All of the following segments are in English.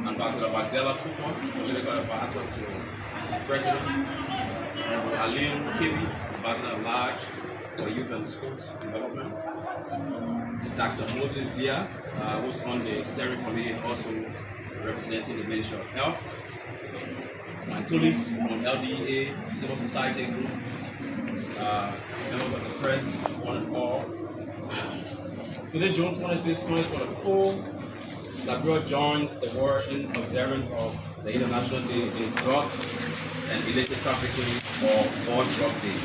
Ambassador Magdala Kupon, political advisor to President, and Alim Kibi, Ambassador at Large for Youth and Sports Development. Dr. Moses Zia, who's on the steering committee and also representing the Ministry of Health. My colleagues from LDA, Civil Society Group, members of the press, one and all. Today, June 26, 2024, Liberia joins the world in observance of the International Day in Drug and Illicit Trafficking or World Drug Day.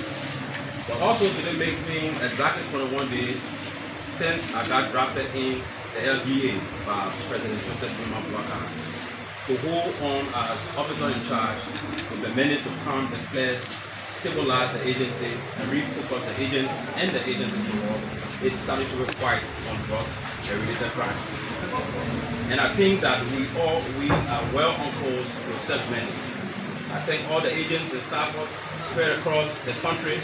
But also today makes me exactly 21 days since I got drafted in the LDA by President Joseph Blatter to hold on as officer in charge, implemented to calm the flares, stabilize the agency, and refocus the agents and the agency towards its statutory fight on drugs and related crimes. And I think that we are well on course with such mandate. I thank all the agents and staffers spread across the country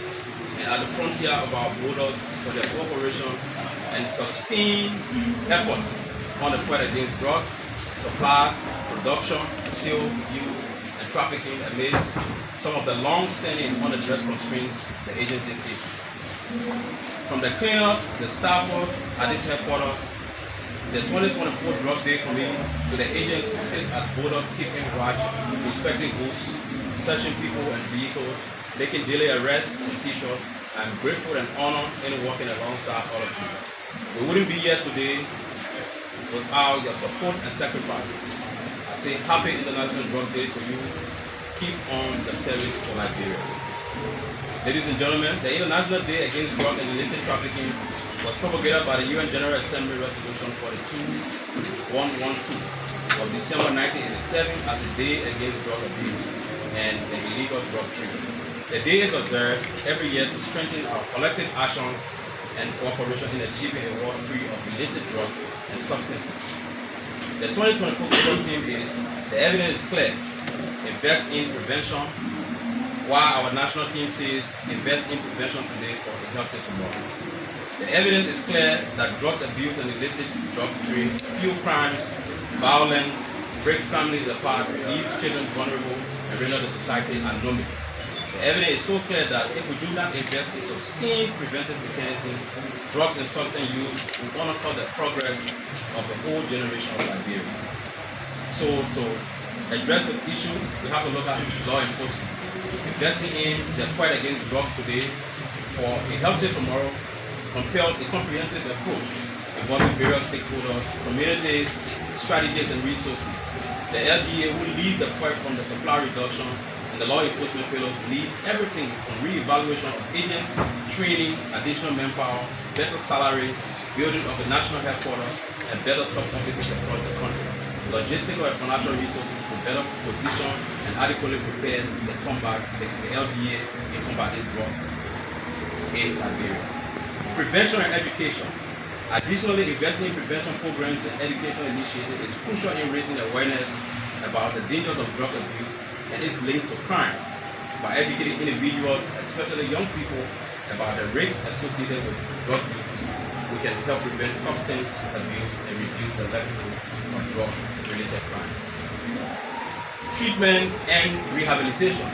and at the frontier of our borders for their cooperation and sustained efforts on the fight against drugs, supply, production, sale, use, and trafficking amidst some of the long-standing and unaddressed constraints the agency faces. From the cleaners, the staffers at its headquarters, the 2024 Drug Day Committee, to the agents who sit at borders keeping watch, inspecting goods, searching people and vehicles, making daily arrests and seizures. I'm grateful and honored in working alongside all of you. We wouldn't be here today without your support and sacrifices. I say happy International Drug Day to you. Keep on the service for Liberia. Ladies and gentlemen, the International Day Against Drug and Illicit Trafficking was propagated by the UN General Assembly Resolution 42112 of December 1987 as a day against drug abuse and the illegal drug trade. The day is observed every year to strengthen our collective actions and cooperation in achieving a world free of illicit drugs and substances. The 2024 global theme is "The evidence is clear, invest in prevention," while our national team says invest in prevention today for a healthier tomorrow. The evidence is clear that drugs abuse and illicit drug trade fuel crimes, violence, break families apart, leaves children vulnerable, and render the society anemic. The evidence is so clear that if we do not invest in sustained preventive mechanisms, drugs and substance use will monitor the progress of the whole generation of Liberians. So to address the issue, we have to look at law enforcement. Investing in the fight against drugs today for a healthier tomorrow compels a comprehensive approach involving various stakeholders, communities, strategies, and resources. The LDA, who leads the fight from the supply reduction, and the law enforcement pillars leads everything from re-evaluation of agents, training, additional manpower, better salaries, building of the national headquarters, and better sub-offices across the country, logistical and financial resources to better position and adequately prepare the LDA in combating drug in Liberia. Prevention and education. Additionally, investing in prevention programs and educational initiatives is crucial in raising awareness about the dangers of drug abuse and its link to crime. By educating individuals, especially young people, about the risks associated with drug use, we can help prevent substance abuse and reduce the likelihood of drug-related crimes. Treatment and rehabilitation.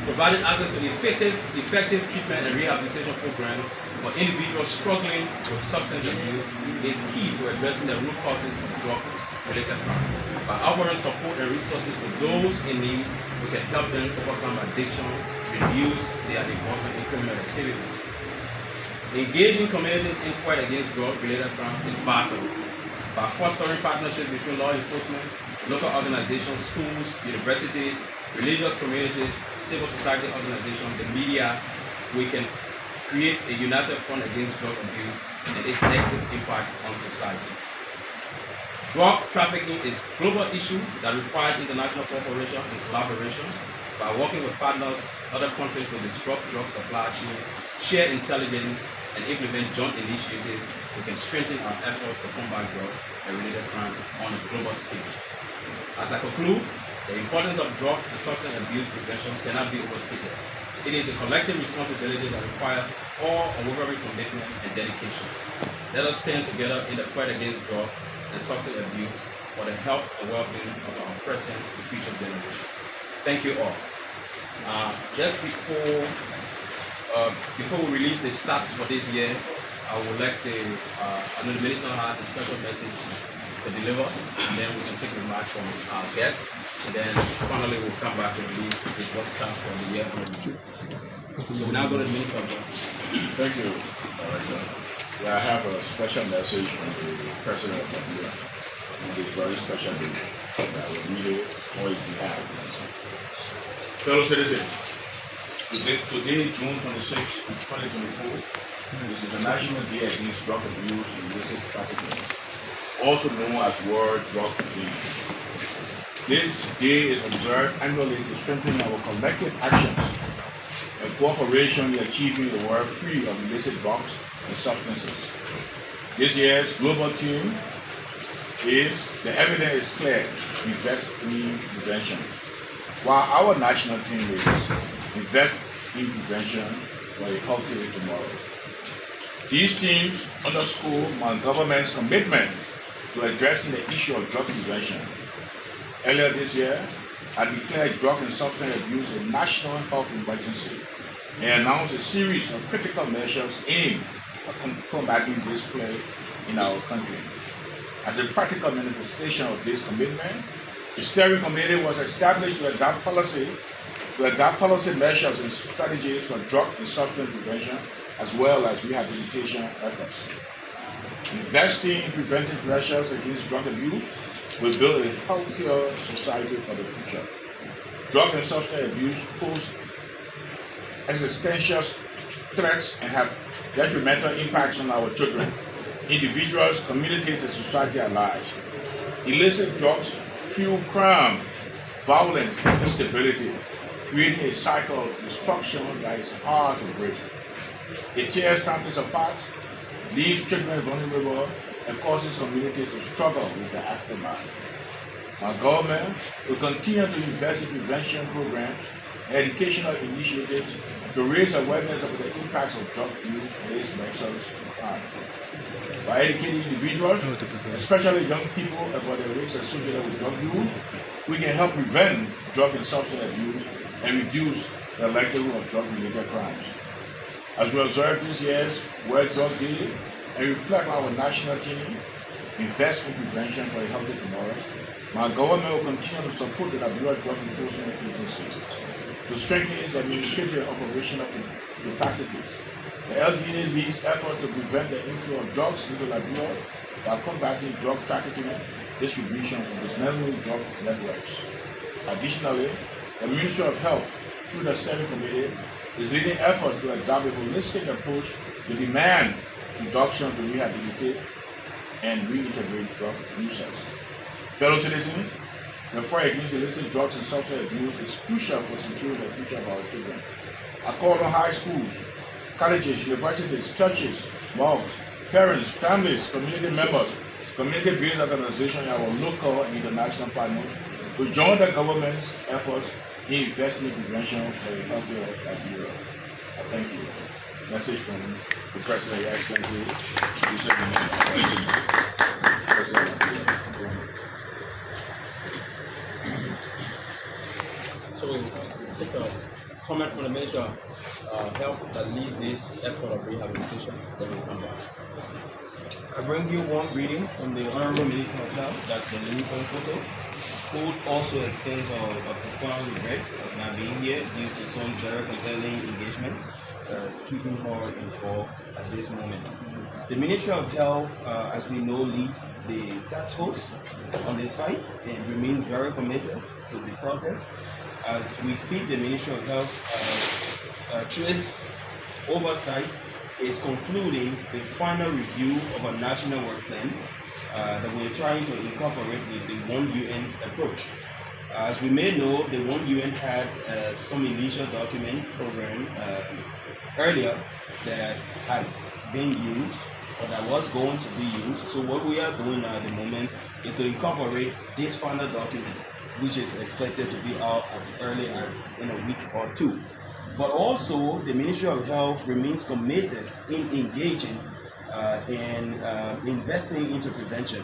Providing access to effective treatment and rehabilitation programs for individuals struggling with substance abuse is key to addressing the root causes of drug-related crime. By offering support and resources to those in need, we can help them overcome addiction, reduce their involvement in criminal activities. Engaging communities in fight against drug-related crime is vital. By fostering partnerships between law enforcement, local organizations, schools, universities, religious communities, civil society organizations, the media, we can create a united front against drug abuse and its negative impact on society. Drug trafficking is a global issue that requires international cooperation and collaboration. By working with partners, other countries to disrupt drug supply chains, share intelligence, and implement joint initiatives, we can strengthen our efforts to combat drugs and related crime on a global scale. As I conclude, the importance of drug and substance abuse prevention cannot be overstated. It is a collective responsibility that requires all unwavering commitment and dedication. Let us stand together in the fight against drug and substance abuse for the health and well-being of our present and future generations. Thank you all. Just before we release the stats for this year, I would like the minister has a special message to deliver, and then we can take remarks from our guests, and then finally we'll come back and release the drug stats for the year. So we now go to the minister of justice. Thank you, Director. Yeah, I have a special message from the President of Liberia on this very special day that will read it on his behalf. Fellow citizens, today, June 26, 2024, is the International Day Against Drug Abuse and Illicit Trafficking, also known as World Drug Day. This day is observed annually to strengthen our collective actions and cooperation in achieving the world free of illicit drugs and substances. This year's global theme is "The evidence is clear, invest in prevention," while our national theme is "Invest in prevention for a healthy tomorrow." These themes underscore my government's commitment to addressing the issue of drug prevention. Earlier this year, I declared drug and substance abuse a national health emergency and announced a series of critical measures aimed at combating this plague in our country. As a practical manifestation of this commitment, the steering committee was established to adopt policy measures and strategies for drug and substance prevention, as well as rehabilitation efforts. Investing in preventive measures against drug abuse will build a healthier society for the future. Drug and substance abuse pose existential threats and have detrimental impacts on our children, individuals, communities, and society at large. Illicit drugs fuel crime, violence, and instability, creating a cycle of destruction that is hard to break. It tears families apart, leaves children vulnerable, and causes communities to struggle with the aftermath. Our government will continue to invest in prevention programs and educational initiatives to raise awareness of the impacts of drug use and its nexus to crime. By educating individuals, especially young people, about the risks associated with drug use, we can help prevent drug and substance abuse and reduce the likelihood of drug-related crimes. As we observe this year's World Drug Day and reflect our national theme, invest in prevention for a healthy tomorrow, my government will continue to support the Liberia Drug Enforcement Agency to strengthen its administrative and operational capacities. The LDA leads efforts to prevent the inflow of drugs into Liberia by combating drug trafficking, distribution, and dismantling drug networks. Additionally, the Ministry of Health, through the Steering Committee, is leading efforts to adopt a holistic approach to demand reduction to rehabilitate and reintegrate drug users. Fellow citizens, the fight against illicit drugs and substance abuse is crucial for securing the future of our children. I call on high schools, colleges, universities, churches, mosques, parents, families, community members, community-based organizations, and our local and international partners to join the government's efforts in investing in prevention for a healthier Liberia. I thank you. Message from the President, Your Excellency, President of Liberia. So we take a comment from the Minister of Health that leads this effort of rehabilitation, then we'll come back. I bring you one greeting from the Honorable Minister of Health, Dr. Louis Sankoto, who also extends a profound regret of not being here due to some very compelling engagements keeping her involved at this moment. The Ministry of Health, as we know, leads the task force on this fight and remains very committed to the process. As we speak, the Ministry of Health, through its oversight, is concluding the final review of a national work plan that we're trying to incorporate with the One UN approach. As we may know, the One UN had some initial document program earlier that had been used or that was going to be used. So what we are doing at the moment is to incorporate this final document, which is expected to be out as early as in a week or two. But also, the Ministry of Health remains committed in engaging and investing into prevention.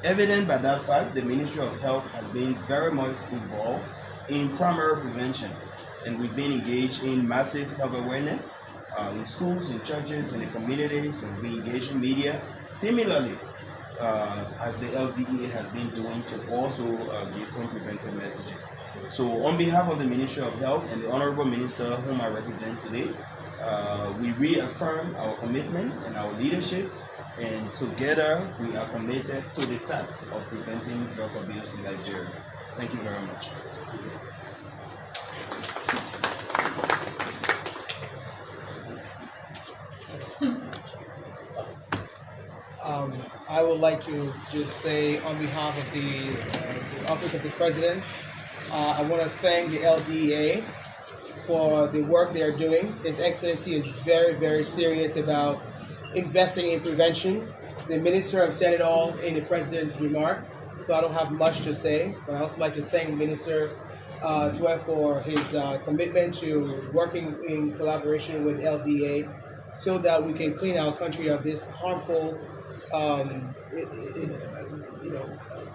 Evident by that fact, the Ministry of Health has been very much involved in primary prevention, and we've been engaged in massive health awareness in schools, in churches, in the communities, and we engage in media. Similarly, as the LDEA has been doing to also give some preventive messages. So on behalf of the Ministry of Health and the Honorable Minister whom I represent today, we reaffirm our commitment and our leadership, and together we are committed to the task of preventing drug abuse in Nigeria. Thank you very much. I would like to just say on behalf of the Office of the President, I want to thank the LDEA for the work they are doing. His Excellency is very, very serious about investing in prevention. The Minister has said it all in the President's remark, so I don't have much to say, but I also like to thank Minister Tuet for his commitment to working in collaboration with LDA so that we can clean our country of this harmful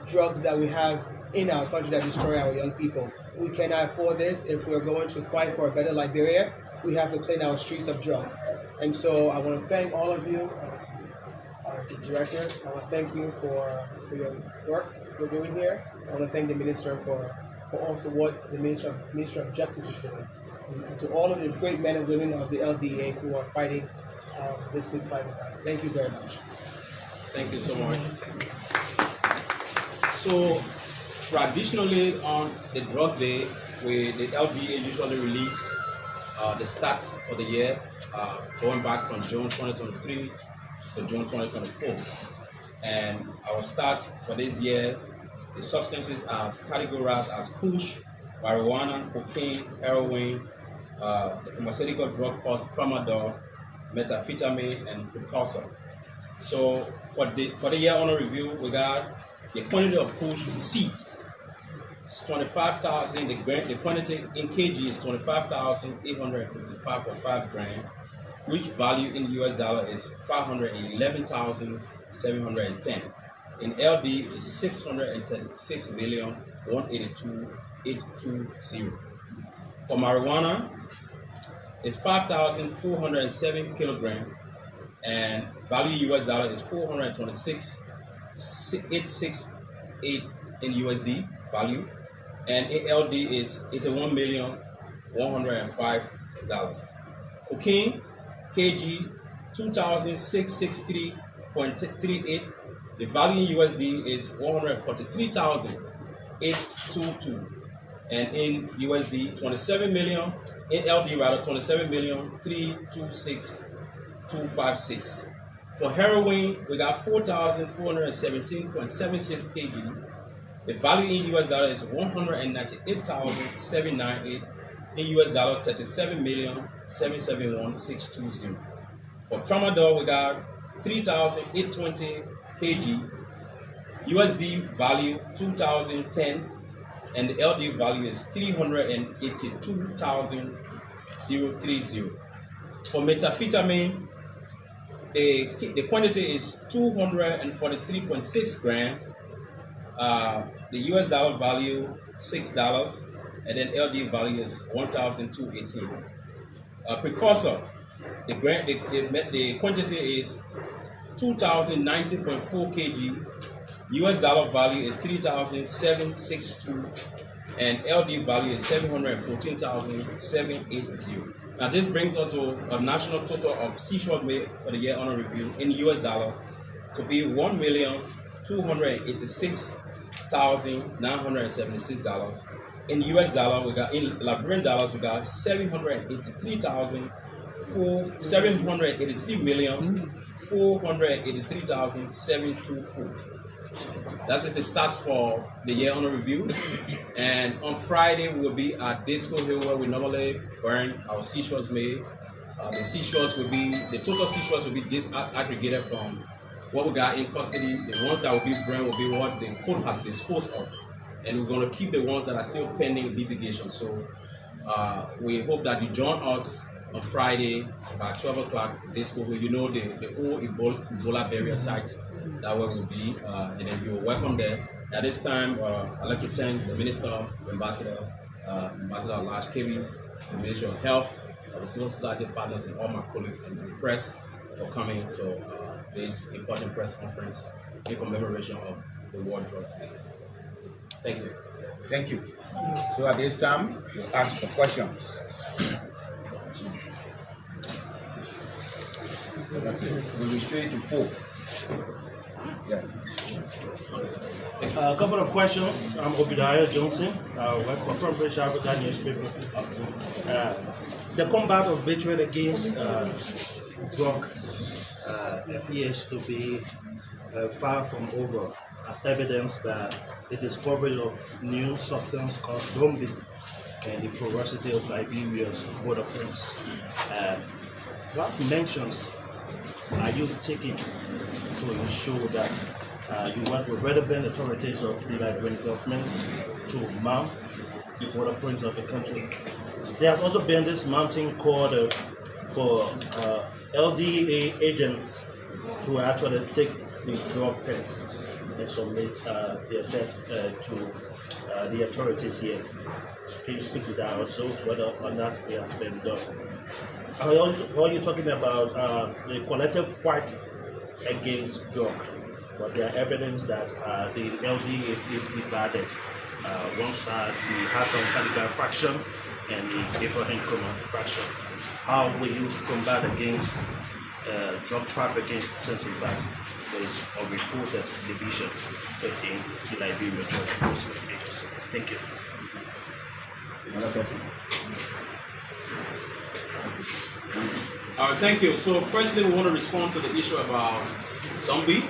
drugs that we have in our country that destroy our young people. We cannot afford this. If we're going to fight for a better Liberia, we have to clean our streets of drugs. And so I want to thank all of you, Director. I want to thank you for your work you're doing here. I want to thank the Minister for also what the Minister of Justice is doing. And to all of the great men and women of the LDA who are fighting this good fight with us. Thank you very much. Thank you so much. So, traditionally on the drug day, the LDA usually release the stats for the year, going back from June 2023 to June 2024. And our stats for this year, the substances are categorized as kush, marijuana, cocaine, heroin, the pharmaceutical drug called tramadol, methamphetamine, and precursor. So for the year under review, we got the quantity of kush seized. It's 25,000. The quantity in kg is 25,855.5 grams, which value in US dollar is 511,710. In LD is 636,182,820. For marijuana, it's 5,407 kilograms, and value US dollar is 426,868 in USD value, and ALD is $81,105. Cocaine kg 2,663.38. The value in USD is 143,822, and in USD 27 million. In LD rather 27,326,256. For heroin, we got 4,417.76 kg. The value in US dollar is 198,798. In US dollar, 37,771,620. For tramadol, we got 3,820 kg. USD value 2,010, and the LD value is 382,030. For methamphetamine, the quantity is 243.6 grams. The US dollar value $6, and then LD value is 1,218. Precursor, the quantity is 2,090.4 kg. US dollar value is 3,762, and LD value is 714,780. Now this brings us to a national total of seizures made for the year under review in US dollars to be $1,286,976. In US dollar, we got in Liberian dollars, we got 783,483,724. That is the stats for the year under review. And on Friday, we will be at Disco Hill where we normally burn our seizures made. The total seizures will be disaggregated from what we got in custody. The ones that will be burned will be what the court has disposed of. And we're going to keep the ones that are still pending litigation. So we hope that you join us on Friday about 12 o'clock. This will, you know, the old Ebola barrier sites that where we'll be, and then you're welcome there. At this time, I'd like to thank the Minister, Ambassador Lash Kevi, the Ministry of Health, the civil society partners, and all my colleagues and the press for coming to this important press conference in commemoration of the World Drugs Day. Thank you. Thank you. So at this time, you ask for questions. Okay. We'll be straight to 4. Yeah. A couple of questions. I'm Obadiah Johnson. I work for Front British Africa newspaper. The combat of hatred against drug appears to be far from over, as evidence that the discovery of new substance called zombie and the ferocity of Liberia's border prince. What mentions are you taking to ensure that you work with relevant authorities of the Liberian government to mount the border points of the country? There has also been this mounting call for LDA agents to actually take the drug test and submit their test to the authorities here. Can you speak to that also, whether or not it has been done? Are you talking about the collective fight against drug? But there are evidence that the LD is divided. One side, we have some Caliban faction and the Abraham Command faction. How will you combat against drug trafficking since in fact there is a reported division within the Liberian Drug Enforcement Agency? Thank you. Another question? Thank you. So firstly, we want to respond to the issue about zombie.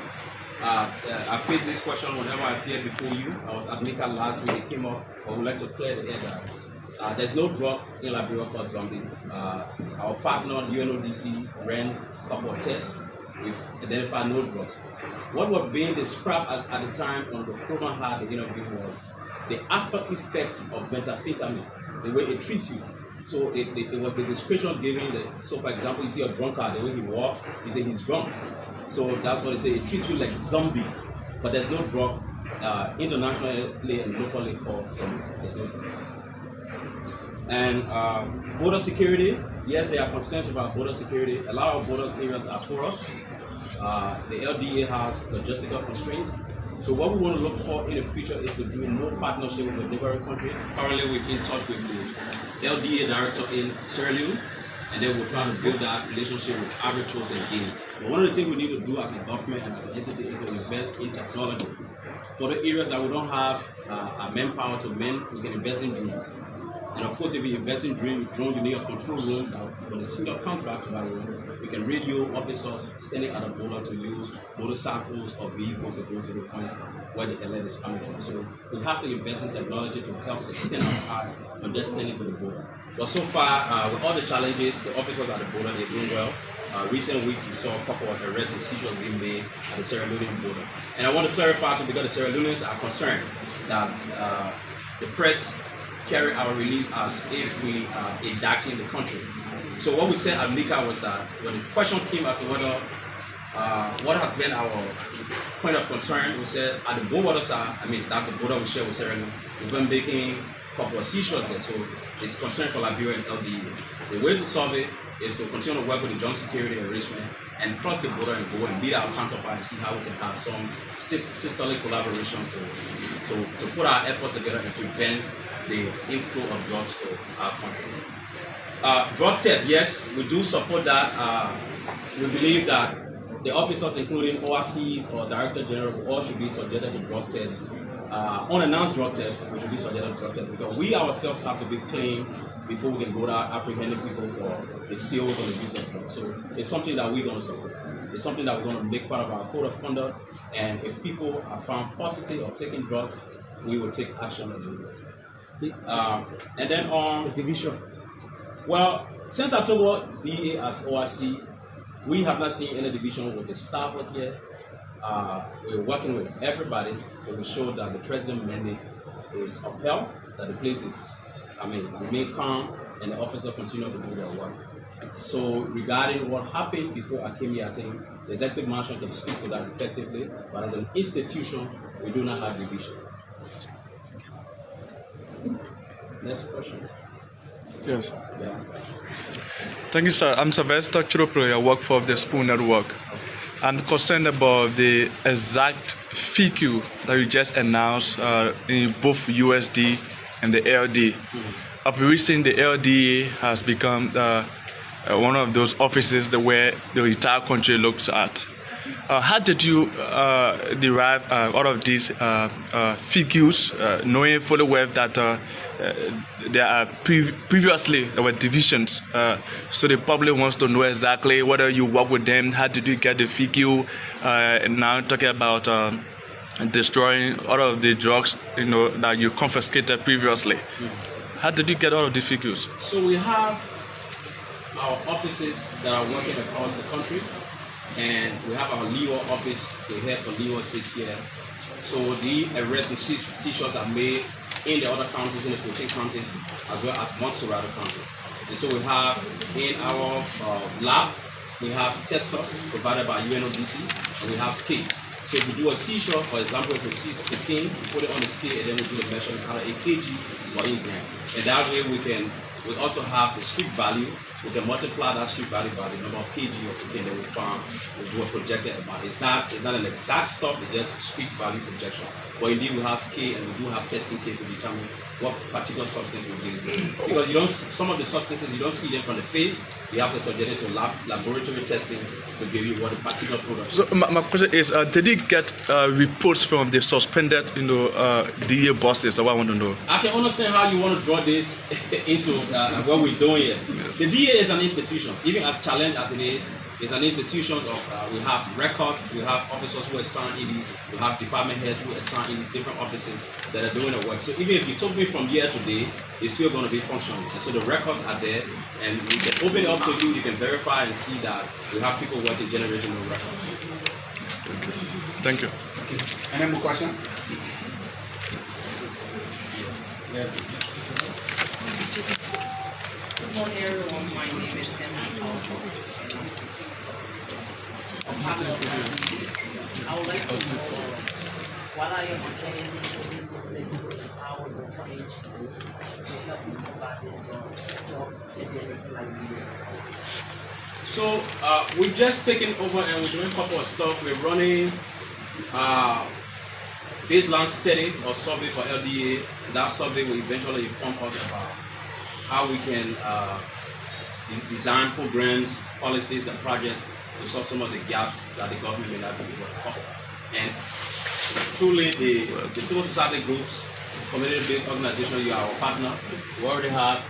I faced this question whenever I appeared before you. I was at NICA last week. It came up. I would like to clear the air that there's no drug in Liberia called zombie. Our partner, UNODC, ran a couple of tests. We've identified no drugs. What was being described at the time on the program had the interview was the after effect of methamphetamine, the way it treats you. So it was the description given. So for example, you see a drunkard, the way he walks, you say he's drunk. So that's what they say. It treats you like zombie, but there's no drug internationally and locally called zombie. There's no drug. And border security, yes, there are concerns about border security. A lot of border areas are porous. The LDA has logistical constraints. So what we want to look for in the future is to do more partnership with the neighboring countries. Currently, we're in touch with the LDA director in Sierra Leone, and then we're trying to build that relationship with arbiters and Guinea. But one of the things we need to do as a government and as an entity is to invest in technology. For the areas that we don't have manpower to man, we can invest in drones. And of course, if you invest in drone, you need a control room for the single contract. We can radio officers standing at the border to use motorcycles or vehicles to go to the points where the alert is coming from. So we have to invest in technology to help extend our paths from just standing to the border. But so far, with all the challenges, the officers at the border, they're doing well. Recent weeks, we saw a couple of arrests and seizures being made at the Sierra Leonean border. And I want to clarify too, because the Sierra Leoneans are concerned that the press carry our release as if we are indicting the country. So what we said at MICA was that when the question came as to whether what has been our point of concern, we said at the border side, I mean that's the border we share with Sierra Leone, we've been making a couple of seizures there, so it's concern for Liberia and LDA. The way to solve it is to continue to work with the joint security arrangement and cross the border and go and meet our counterpart and see how we can have some sisterly collaboration to put our efforts together and prevent the inflow of drugs to our country. Drug tests, yes, we do support that. We believe that the officers, including ORCs or Director General, all should be subjected to drug tests. Unannounced drug tests, we should be subjected to drug tests because we ourselves have to be clean before we can go out apprehending people for the sales or the use of drugs. So it's something that we're going to support. It's something that we're going to make part of our code of conduct. And if people are found positive of taking drugs, we will take action on it. And then on the division. Well, since October, DA as ORC, we have not seen any division with the staff was yet. We're working with everybody to ensure that the president's mandate is upheld, that the place is, remain calm, and the officers continue to do their work. So regarding what happened before I came here, I think the executive mansion can speak to that effectively, but as an institution, we do not have division. Next question. Yes. Yeah. Thank you, sir. I'm Sylvester Chropro. I work for the Spoon Network. I'm concerned about the exact figure that you just announced in both USD and the LD. Of recent, the LDA has become one of those offices where the entire country looks at. How did you derive out of these figures, knowing fully well that there are previously there were divisions? So the public wants to know exactly whether you work with them. How did you get the figure? And now talking about destroying all of the drugs, that you confiscated previously. How did you get all of these figures? So we have our offices that are working across the country, and we have our legal office. The head for legal sits here. So the arrests and seizures are made in the other counties, in the 14 counties, as well as Montserrat County. And so we have in our lab, we have testers provided by UNODC, and we have scale. So if we do a seizure, for example, if we seize cocaine, we put it on the scale, and then we do the measurement out of a kg or in gram. And that way we also have the street value. We can multiply that street value by the number of kg of cocaine that we found. We do a projected amount. It's not an exact stuff, it's just street value projection. But indeed, we have scale and we do have testing kit to determine what particular substance we're dealing with. Because some of the substances, you don't see them from the face. You have to subject it to laboratory testing to give you what a particular product is. So my question is, did you get reports from the suspended, DA bosses? That's what I want to know. I can understand how you want to draw this into what we're doing here. Yes. The DA is an institution, even as challenged as it is. It's an institution of, we have records, we have officers who assign EDs, we have department heads who assign EDs, different offices that are doing the work. So even if you took me from year to day, it's still going to be functional. And so the records are there, and we can open it up to you, you can verify and see that we have people working, generating the records. Thank you. Any more questions? Good morning, everyone. My name is Sam. I would like to know what are your mechanisms to empower the college to help you combat this drug epidemic like Liberia? So we've just taken over and we're doing a couple of stuff. We're running baseline study or survey for LDA. That survey will eventually inform us about how we can design programs, policies, and projects to solve some of the gaps that the government may not be able to cover. And truly, the civil society groups, community-based organizations, you are our partner. We already have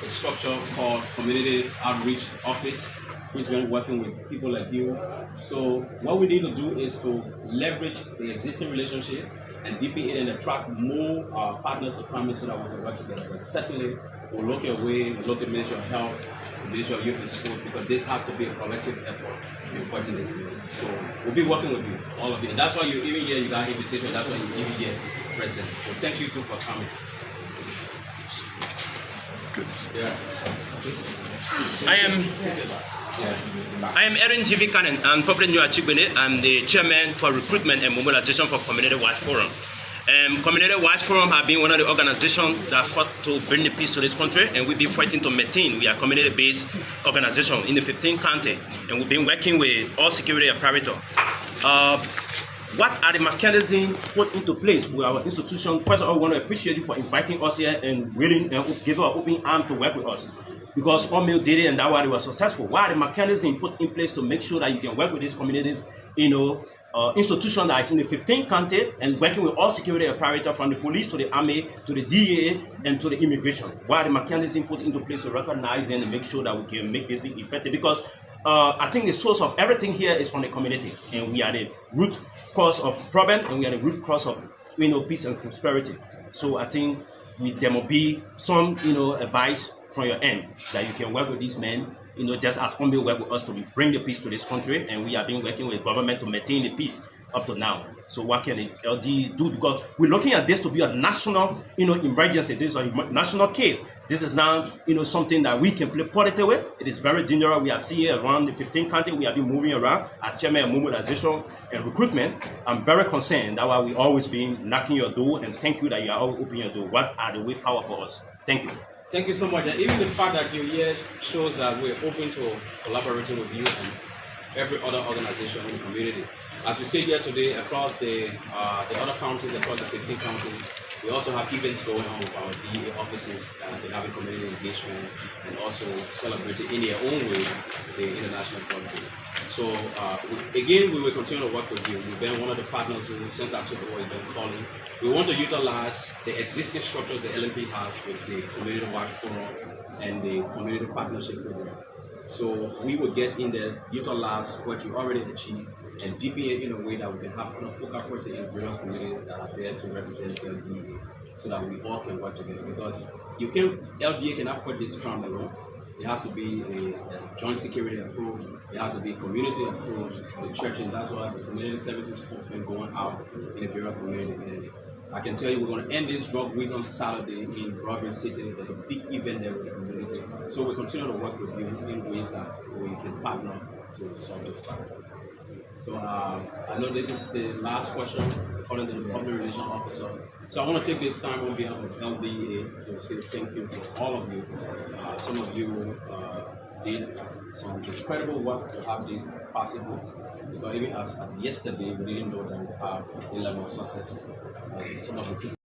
a structure called Community Outreach Office, which has been working with people like you. So what we need to do is to leverage the existing relationship and deepen it and attract more partners to come in so that we can work together. But certainly, we'll look at way, we'll look at Ministry of Health, Ministry of Youth and Schools, because this has to be a collective effort to be working this needs. So we'll be working with you, all of you. And that's why you even here, you got invitation, that's why you even here present. So thank you too for coming. Good. Yeah. I am Erin G.V. Cannon. I'm Public New Achigbene. I'm the chairman for recruitment and mobilization for Community Watch Forum. Community Watch Forum have been one of the organizations that fought to bring the peace to this country, and we've been fighting to maintain. We are a community-based organization in the 15th county, and we've been working with all security apparatus. What are the mechanisms put into place with our institution? First of all, we want to appreciate you for inviting us here and willing and giving an open arm to work with us. Because all Mill did it, and that's why they were successful. What are the mechanisms put in place to make sure that you can work with this community, institution that is in the 15th county and working with all security apparatus from the police to the army to the DEA and to the immigration? What are the mechanisms put into place to recognize and make sure that we can make this thing effective? Because I think the source of everything here is from the community, and we are the root cause of problem, and we are the root cause of peace and prosperity. So I think there must be some advice from your end that you can work with these men, just as Ombil work with us to bring the peace to this country, and we have been working with government to maintain the peace up to now. So what can the LD do? Because we're looking at this to be a national, emergency. This is a national case. This is now, something that we can play politics with. It is very dangerous. We have seen it around the 15 countries. We have been moving around as chairman of mobilization and recruitment. I'm very concerned. That's why we always been knocking your door, and thank you that you are always opening your door. What are the way forward for us? Thank you. Thank you so much. And even the fact that you're here shows that we're open to collaborating with you and every other organization in the community. As we say here today, across the other counties, across the 15 counties, we also have events going on with our DEA offices. They have a community engagement and also celebrating in their own way the International Drug Day. So again, we will continue to work with you. We've been one of the partners who, since October, we've been calling. We want to utilize the existing structures the LMP has with the Community Watch Forum and the Community Partnership Program. So we will get in there, utilize what you already achieved, and deepen it in a way that we can have a focal person in various communities that are there to represent LDA, so that we all can work together. Because LDA cannot afford this crown alone. It has to be a joint security approach. It has to be community approach. The church, and that's why the community services folks been going out in the various community. And I can tell you, we're going to end this drug week on Saturday in Broadway City. There's a big event there with the community. So we continue to work with you in ways that we can partner to solve this problem. So I know this is the last question according to the public relations officer. So I want to take this time on behalf of LDA to say thank you to all of you. Some of you did some incredible work to have this possible. Because even as yesterday, we didn't know that we have a level of success. Some of the people